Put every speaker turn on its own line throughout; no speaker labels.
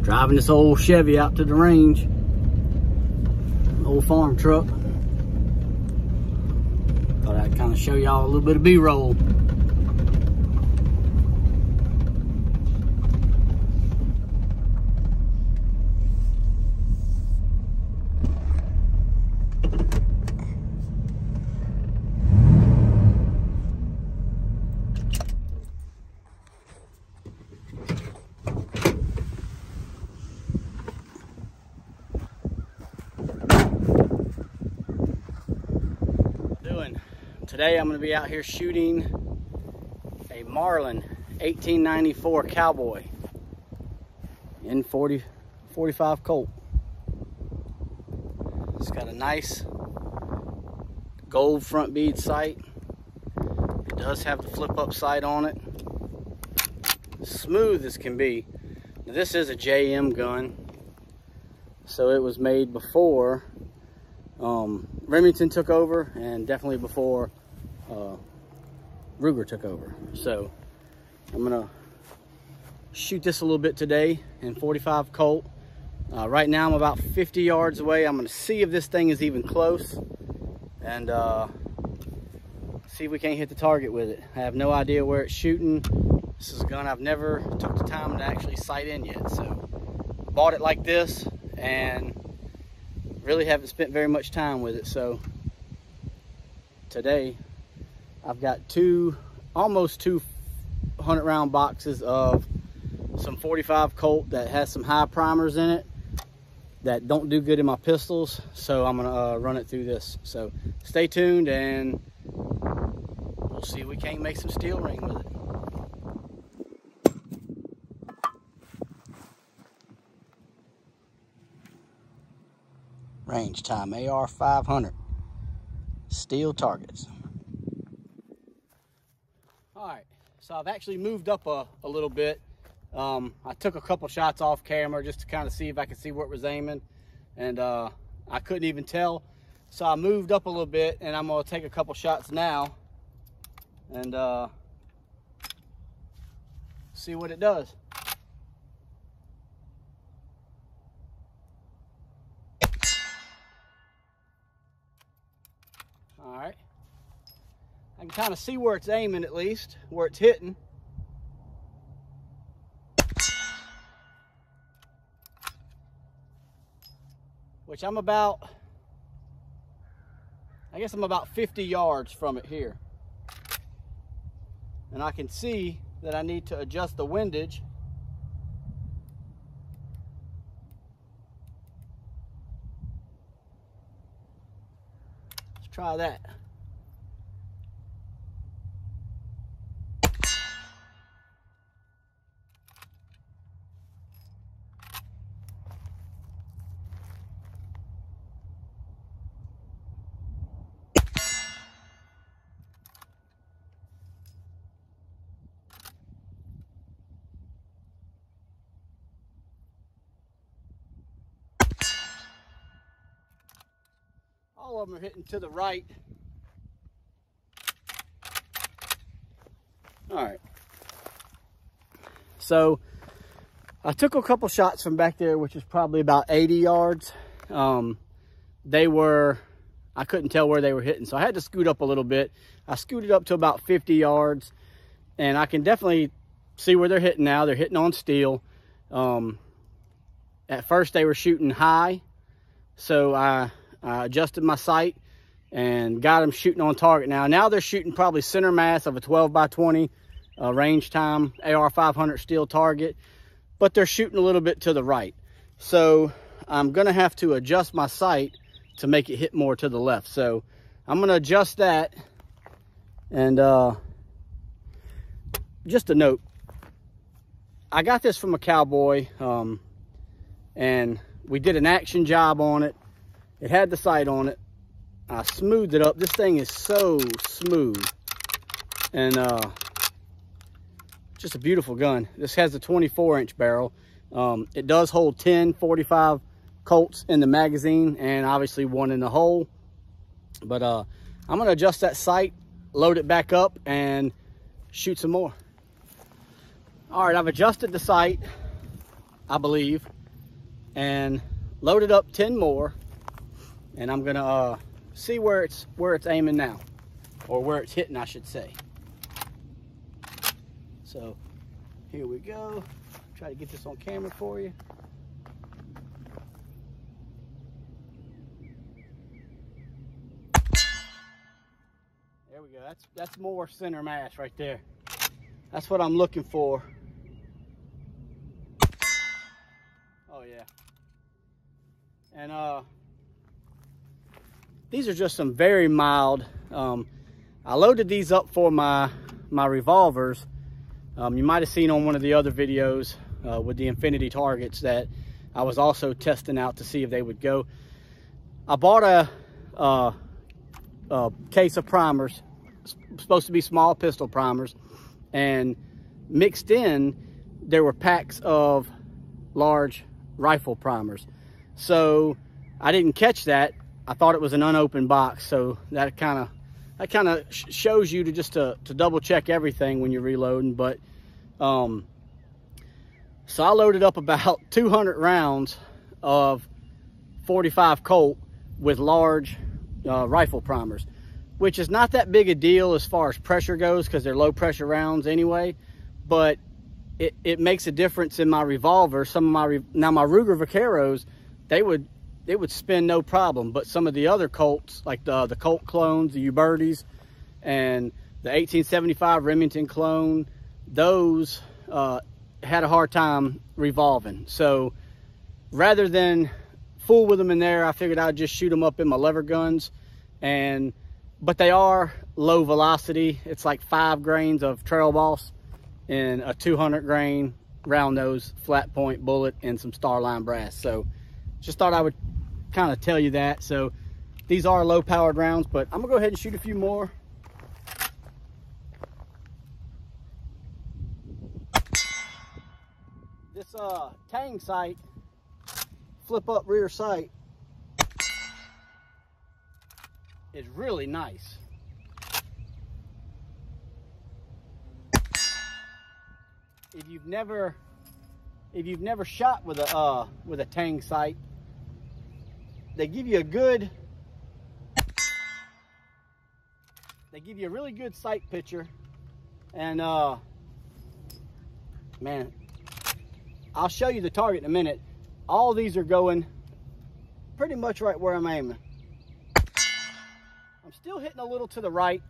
Driving this old Chevy out to the range. Old farm truck. Thought I'd kind of show y'all a little bit of B-roll. Today I'm going to be out here shooting a Marlin 1894 Cowboy in 45 Colt. It's got a nice gold front bead sight. It does have the flip up sight on it. Smooth as can be. Now, this is a JM gun, so it was made before Remington took over, and definitely before Ruger took over. So I'm gonna shoot this a little bit today in 45 Colt. Right now I'm about 50 yards away. I'm gonna see if this thing is even close, and see if we can't hit the target with it. I have no idea where it's shooting. This is a gun I've never took the time to actually sight in yet. So bought it like this and really haven't spent very much time with it. So today I've got almost 200 round boxes of some 45 Colt that has some high primers in it that don't do good in my pistols. So I'm gonna run it through this. So stay tuned and we'll see if we can't make some steel ring with it. Rangetime AR 500 steel targets. All right, so I've actually moved up a little bit. I took a couple shots off camera just to kind of see if I could see where it was aiming, and I couldn't even tell. So I moved up a little bit, and I'm gonna take a couple shots now and see what it does. All right, I can kind of see where it's aiming, at least where it's hitting. Which I guess I'm about 50 yards from it here. And I can see that I need to adjust the windage. Let's try that. All of them are hitting to the right. All right. So I took a couple shots from back there, which is probably about 80 yards. I couldn't tell where they were hitting, so I had to scoot up a little bit. I scooted up to about 50 yards, and I can definitely see where they're hitting now. They're hitting on steel. At first they were shooting high, so I adjusted my sight and got them shooting on target. Now they're shooting probably center mass of a 12x20 Rangetime AR 500 steel target, but they're shooting a little bit to the right. So I'm gonna have to adjust my sight to make it hit more to the left. So I'm gonna adjust that. And just a note, I got this from a Cowboy, and we did an action job on it. It had the sight on it. I smoothed it up. This thing is so smooth, and just a beautiful gun. This has a 24-inch barrel. It does hold 10 45 Colts in the magazine, and obviously one in the hole. But I'm gonna adjust that sight, load it back up, and shoot some more. All right, I've adjusted the sight. I believe, and loaded up 10 more, and I'm gonna see where it's aiming now, or where it's hitting, I should say. So here we go. Try to get this on camera for you. There we go. That's more center mass right there. That's what I'm looking for. Oh yeah. And these are just some very mild. I loaded these up for my revolvers. You might have seen on one of the other videos with the infinity targets that I was also testing out to see if they would go. I bought a case of primers, supposed to be small pistol primers, and mixed in there were packs of large rifle primers. So I didn't catch that. I thought it was an unopened box, so that kind of shows you to double check everything when you're reloading. But so I loaded up about 200 rounds of 45 Colt with large rifle primers, which is not that big a deal as far as pressure goes, because they're low pressure rounds anyway, but it makes a difference in my revolver. Some of my Ruger Vaqueros, they would spin no problem, but some of the other Colts, like the Colt clones, the Ubertis, and the 1875 Remington clone, those had a hard time revolving. So rather than fool with them in there, I figured I'd just shoot them up in my lever guns. But they are low velocity. It's like 5 grains of Trail Boss and a 200 grain round nose flat point bullet and some Starline brass. So just thought I would kind of tell you that. So these are low powered rounds, but I'm gonna go ahead and shoot a few more. This Tang sight, flip up rear sight, is really nice. If you've never shot with a Tang sight, they give you a really good sight picture. And man, I'll show you the target in a minute. All these are going pretty much right where I'm aiming. I'm still hitting a little to the right,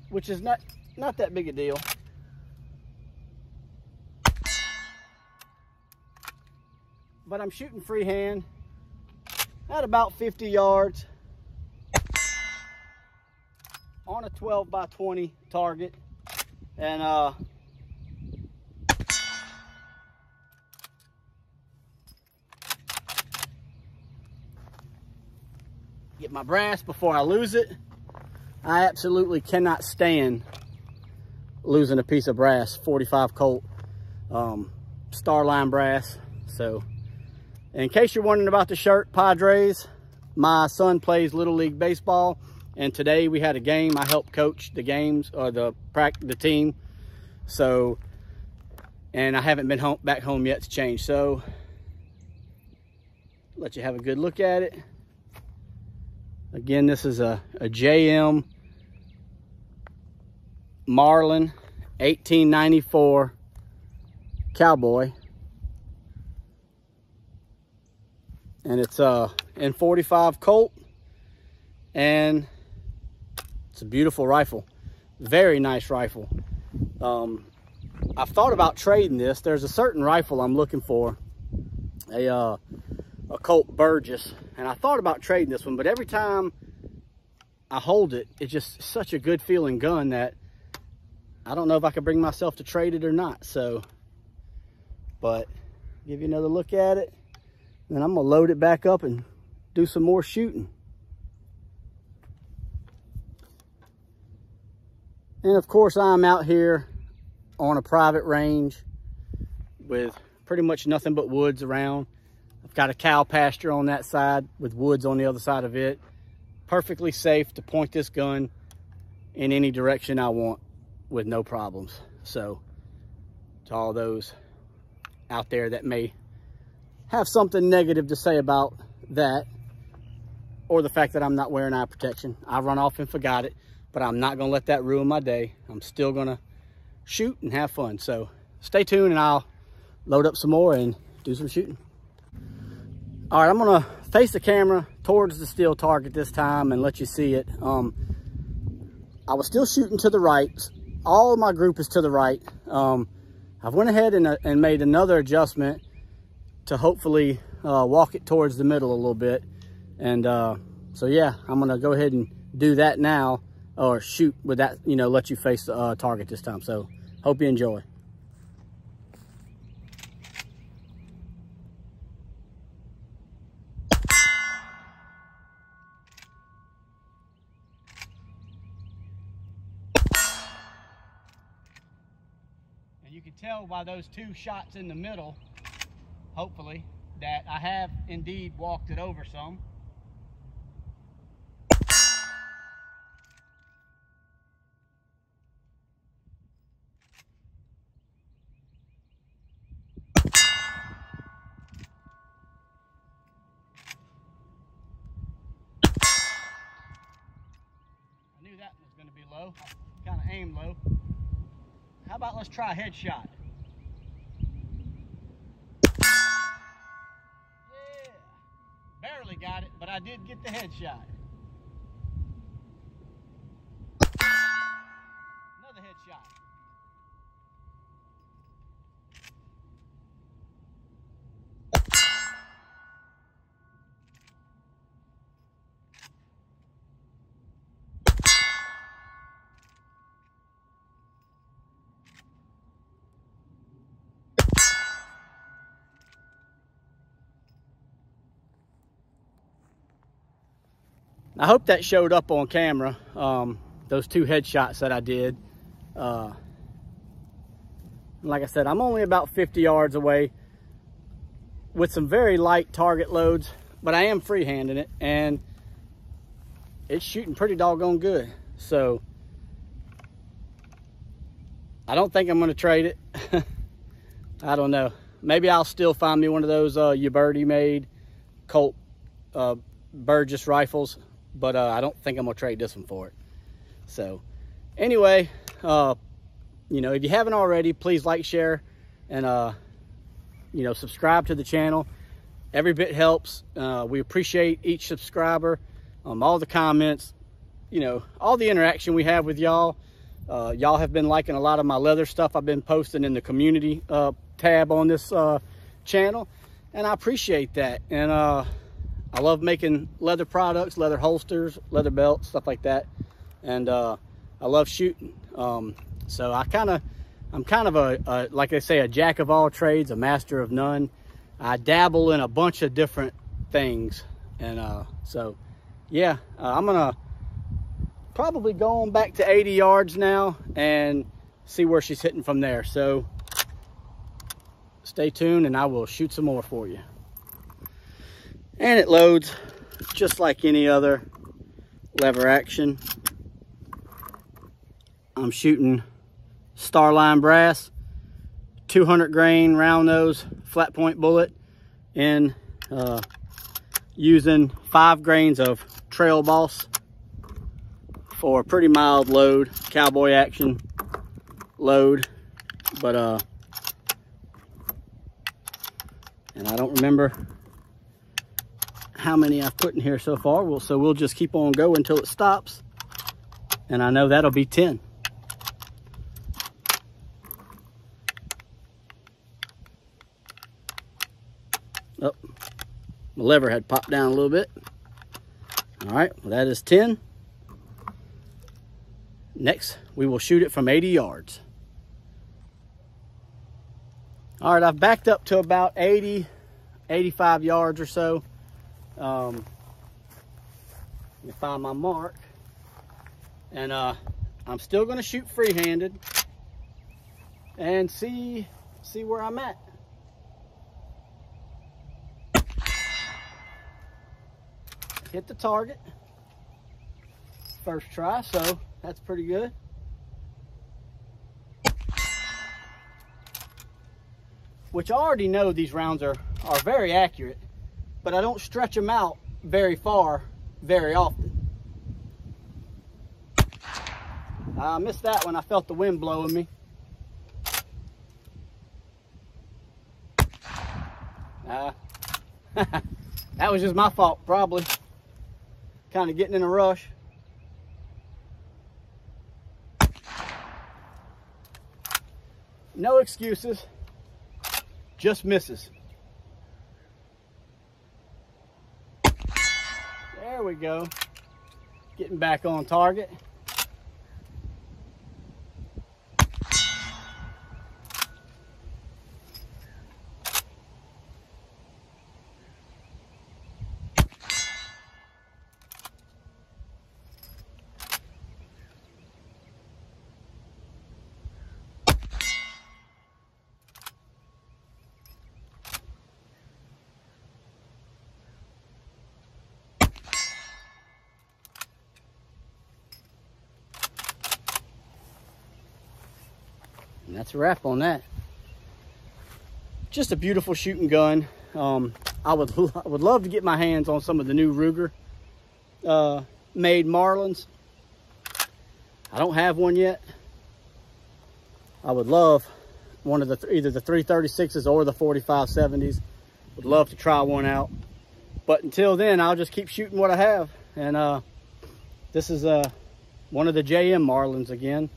which is not that big a deal. But I'm shooting freehand at about 50 yards on a 12 by 20 target. And get my brass before I lose it. I absolutely cannot stand losing a piece of brass. 45 Colt Starline brass. So in case you're wondering about the shirt, Padres, my son plays Little League Baseball, and today we had a game. I helped coach the games, or the team. So, and I haven't been back home yet to change. So let you have a good look at it. Again, this is a JM Marlin 1894 Cowboy. And it's in 45 Colt, and it's a beautiful rifle. Very nice rifle. I've thought about trading this. There's a certain rifle I'm looking for, a Colt Burgess, and I thought about trading this one, but every time I hold it, it's just such a good feeling gun that I don't know if I could bring myself to trade it or not. So, but give you another look at it. Then I'm gonna load it back up and do some more shooting. And of course, I'm out here on a private range with pretty much nothing but woods around. I've got a cow pasture on that side with woods on the other side of it. Perfectly safe to point this gun in any direction I want with no problems. So to all those out there that may have something negative to say about that, or the fact that I'm not wearing eye protection. I run off and forgot it, but I'm not gonna let that ruin my day. I'm still gonna shoot and have fun. So stay tuned and I'll load up some more and do some shooting. All right, I'm gonna face the camera towards the steel target this time and let you see it. I was still shooting to the right. All of my group is to the right. I've went ahead and made another adjustment to hopefully walk it towards the middle a little bit. And so yeah, I'm gonna go ahead and do that now, or shoot with that, you know, let you face the target this time. So hope you enjoy. And you can tell by those two shots in the middle, hopefully, that I have indeed walked it over some. I knew that was going to be low. I kind of aimed low. How about let's try a headshot? Yeah, barely got it, but I did get the headshot. Another headshot. I hope that showed up on camera, those two headshots that I did. Like I said, I'm only about 50 yards away with some very light target loads, but I am freehanding it and it's shooting pretty doggone good. So I don't think I'm going to trade it. I don't know. Maybe I'll still find me one of those Uberti made Colt Burgess rifles, but I don't think I'm gonna trade this one for it. So anyway, you know, if you haven't already, please like, share, and you know, subscribe to the channel. Every bit helps. We appreciate each subscriber, all the comments, you know, all the interaction we have with y'all. Y'all have been liking a lot of my leather stuff I've been posting in the community tab on this channel, and I appreciate that. And I love making leather products, leather holsters, leather belts, stuff like that. And I love shooting. So I'm kind of a, like they say, a jack of all trades, a master of none. I dabble in a bunch of different things. And so yeah, I'm gonna probably go on back to 80 yards now and see where she's hitting from there. So stay tuned and I will shoot some more for you. And it loads just like any other lever action. I'm shooting Starline brass, 200 grain round nose flat point bullet, and using 5 grains of Trail Boss for a pretty mild load, cowboy action load. But and I don't remember how many I've put in here so far. So we'll just keep on going until it stops. And I know that'll be 10. Oh, my lever had popped down a little bit. All right, well, that is 10. Next, we will shoot it from 80 yards. All right, I've backed up to about 80, 85 yards or so. Let me find my mark. And I'm still going to shoot free-handed and see where I'm at. Hit the target first try, so that's pretty good. which I already know these rounds are very accurate, but I don't stretch them out very far very often. I missed that one. I felt the wind blowing me. That was just my fault, probably. Kind of getting in a rush. No excuses, just misses. There we go. Getting back on target. And that's a wrap on that. Just a beautiful shooting gun. I would love to get my hands on some of the new Ruger made Marlins. I don't have one yet. I would love one of the either the 336s or the 4570s. Would love to try one out. But until then, I'll just keep shooting what I have. And this is one of the JM Marlins again.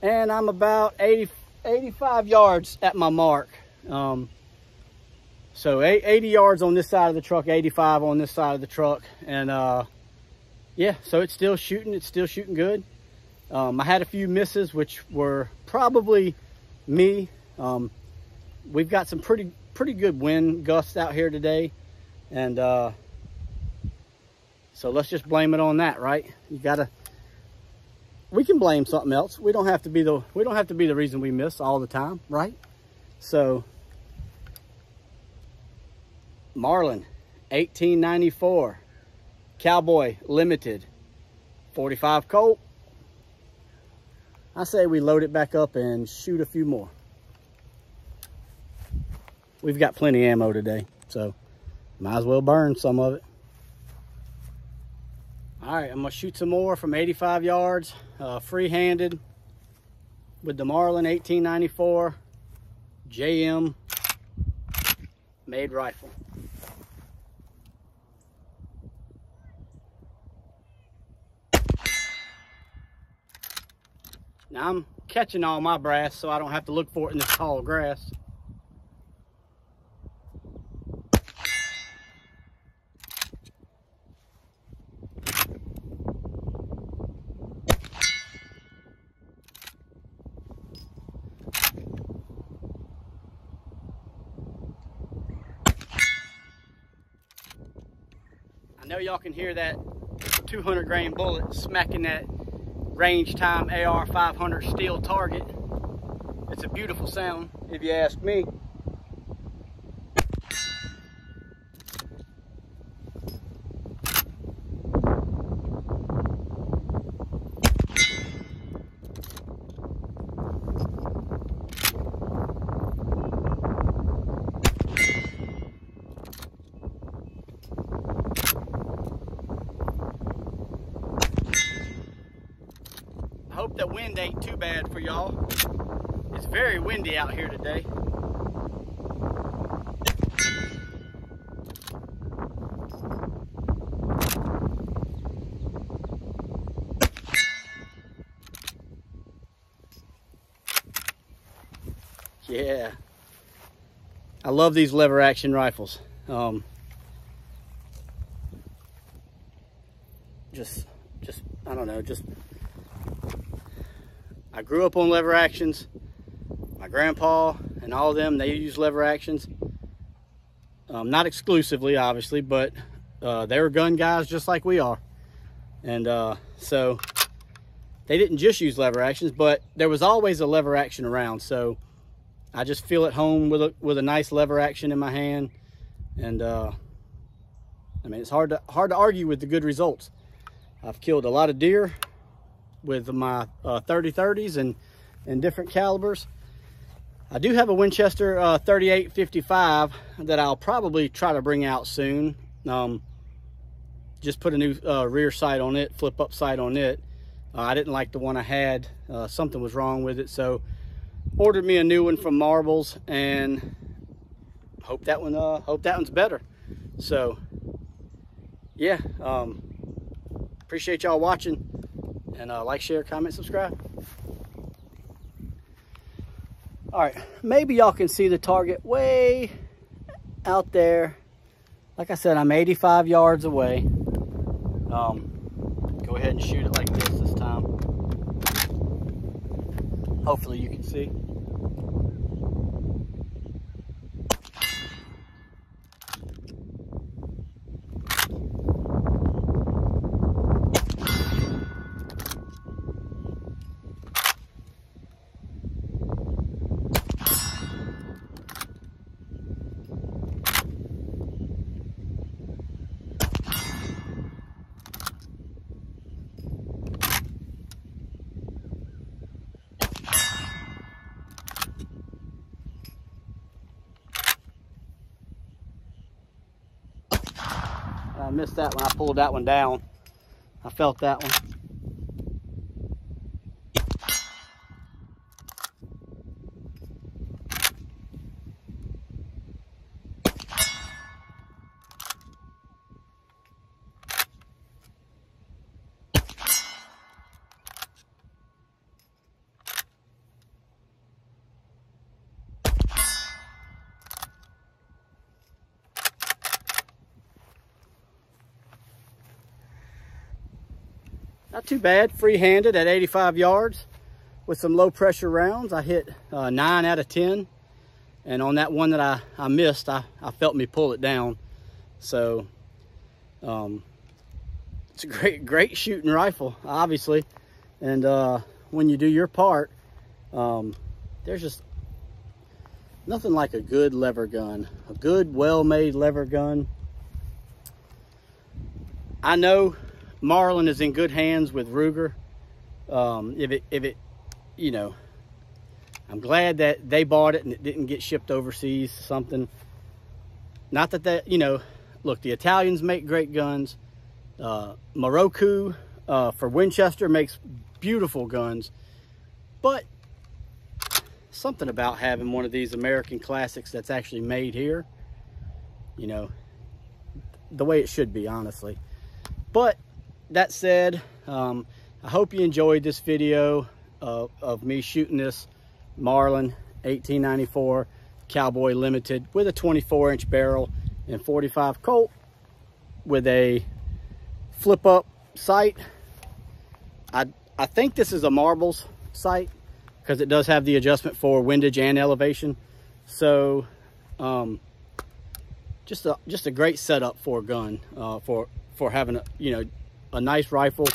And I'm about 85 yards at my mark. So 80 yards on this side of the truck, 85 on this side of the truck. And yeah, so it's still shooting good. I had a few misses, which were probably me. We've got some pretty good wind gusts out here today. And so let's just blame it on that, right? We can blame something else. We don't have to be the reason we miss all the time, right? So Marlin 1894 Cowboy Limited 45 Colt. I say we load it back up and shoot a few more. We've got plenty of ammo today, so might as well burn some of it. All right, I'm gonna shoot some more from 85 yards, free-handed with the Marlin 1894 JM made rifle. Now I'm catching all my brass so I don't have to look for it in this tall grass. I know y'all can hear that 200 grain bullet smacking that Rangetime AR 500 steel target. It's a beautiful sound, if you ask me. I hope that wind ain't too bad for y'all. It's very windy out here today. Yeah. I love these lever action rifles. I don't know, I grew up on lever actions. My grandpa and all of them, they use lever actions. Not exclusively, obviously, but they were gun guys just like we are. And so they didn't just use lever actions, but there was always a lever action around. So I just feel at home with a nice lever action in my hand. And I mean, it's hard to argue with the good results. I've killed a lot of deer with my 30-30s and different calibers. I do have a Winchester 38-55 that I'll probably try to bring out soon. Just put a new rear sight on it, flip up sight on it. I didn't like the one I had. Something was wrong with it, so ordered me a new one from Marbles, and hope that one's better. So yeah, appreciate y'all watching, and like, share, comment, subscribe. All right, maybe y'all can see the target way out there. Like I said, I'm 85 yards away. Go ahead and shoot it like this time. Hopefully you can see. I missed that one. I pulled that one down. I felt that one. Not too bad, free-handed at 85 yards with some low pressure rounds. I hit 9 out of 10. And on that one that I missed, I felt me pull it down. So it's a great shooting rifle, obviously. And when you do your part, there's just nothing like a good lever gun, a good, well-made lever gun. I know Marlin is in good hands with Ruger. If it, you know, I'm glad that they bought it and it didn't get shipped overseas, something. Not that, you know, look, the Italians make great guns. Morocco for Winchester makes beautiful guns. But something about having one of these American classics that's actually made here, you know, the way it should be, honestly. But that said, I hope you enjoyed this video of me shooting this Marlin 1894 Cowboy Limited with a 24-inch barrel and 45 Colt with a flip-up sight. I think this is a Marbles sight because it does have the adjustment for windage and elevation. So just a great setup for a gun, for having a, you know, a nice rifle.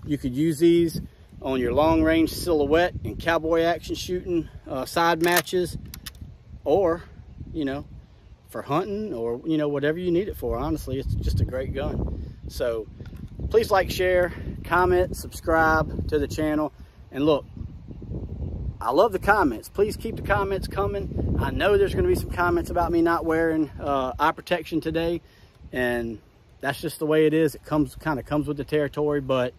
You could use these on your long range silhouette and cowboy action shooting side matches, or, you know, for hunting, or, you know, whatever you need it for. Honestly, it's just a great gun. So please like, share, comment, subscribe to the channel. And look, I love the comments. Please keep the comments coming. I know there's going to be some comments about me not wearing eye protection today, and that's just the way it is. It kind of comes with the territory. But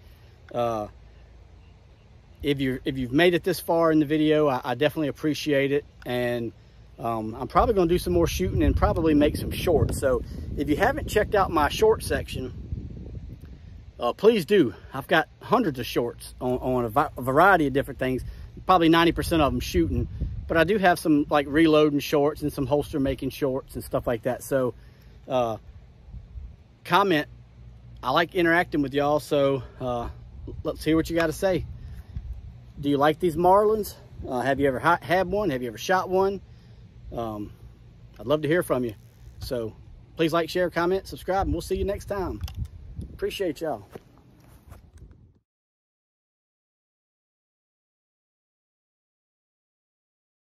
if you've made it this far in the video, I definitely appreciate it. And I'm probably going to do some more shooting and probably make some shorts. So if you haven't checked out my short section, please do. I've got hundreds of shorts on a variety of different things. Probably 90% of them shooting, but I do have some like reloading shorts and some holster making shorts and stuff like that. So comment. I like interacting with y'all, so let's hear what you got to say. Do you like these Marlins? Have you ever had one? Have you ever shot one? I'd love to hear from you. So please like, share, comment, subscribe, and we'll see you next time. Appreciate y'all.